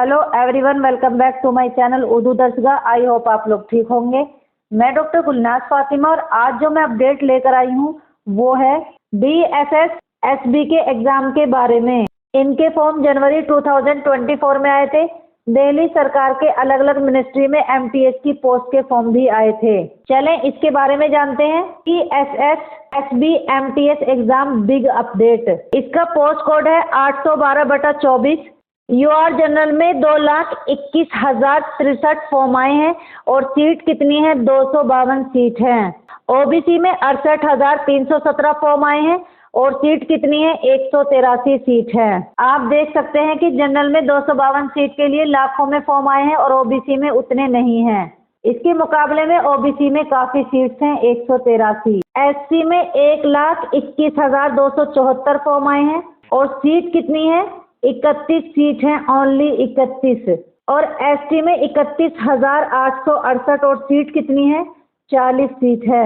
Hello everyone, welcome back to my channel Urdu Darsgah. I hope आप लोग ठीक होंगे। मैं डॉक्टर गुलनाज फातिमा और आज जो मैं अपडेट लेकर आई हूँ वो है DSS SB के एग्जाम के बारे में। इनके फॉर्म जनवरी 2024 में आए थे। दिल्ली सरकार के अलग अलग मिनिस्ट्री में MTS की पोस्ट के फॉर्म भी आए थे। चलें इसके बारे में जानते हैं। DSS SB MTS exam big update. इसका पोस्ट कोड है 812/24। UR जनरल में 2,21,063 फॉर्म आए हैं और सीट कितनी है? 252 सीट हैं। OBC में 68,317 फॉर्म आए हैं और सीट कितनी है? 183 सीट है। आप देख सकते हैं कि जनरल में 252 सीट के लिए लाखों में फॉर्म आए हैं और OBC में उतने नहीं हैं। इसके मुकाबले में OBC में काफी सीट्स हैं, 183। SC में 1,21,274 फॉर्म आए हैं और सीट कितनी है? 31 सीट है, ओनली 31। और ST में 31,868 और सीट कितनी है? 40 सीट है।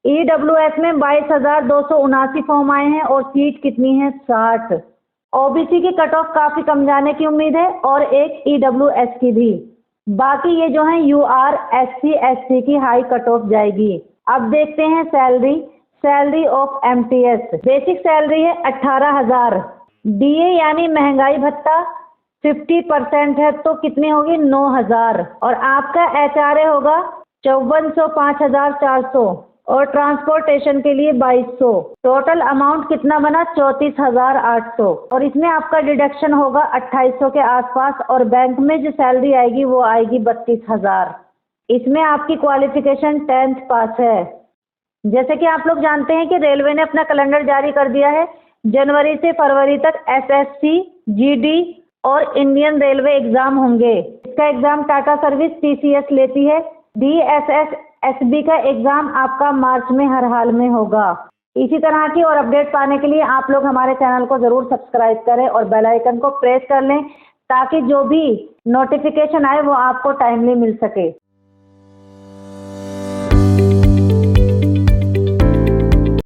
EWS में 22,279 फॉर्म आए हैं और सीट कितनी है? 60। OBC की कट ऑफ काफी कम जाने की उम्मीद है और एक EWS की भी। बाकी ये जो है UR SC ST की हाई कट ऑफ जाएगी। अब देखते हैं salary of MTS। Basic salary है 18,000। DA यानी महंगाई भत्ता 50% है तो कितनी होगी? 9,000। और आपका HRA होगा 5400 5,400 और ट्रांसपोर्टेशन के लिए 2,200। टोटल अमाउंट कितना बना? 34,800। और इसमें आपका डिडक्शन होगा 2,800 के आसपास और बैंक में जो सैलरी आएगी वो आएगी 32,000। इसमें आपकी क्वालिफिकेशन 10th पास है। जैसे कि आप लोग जानते हैं कि रेलवे ने अपना कैलेंडर जारी कर दिया है। जनवरी से फरवरी तक SSC, GD और इंडियन रेलवे एग्जाम होंगे। इसका एग्जाम टाटा सर्विस TCS लेती है। DSS SB का एग्जाम आपका मार्च में हर हाल में होगा। इसी तरह की और अपडेट पाने के लिए आप लोग हमारे चैनल को जरूर सब्सक्राइब करें और बेल आइकन को प्रेस कर लें ताकि जो भी नोटिफिकेशन आए वो आपको टाइमली मिल सके।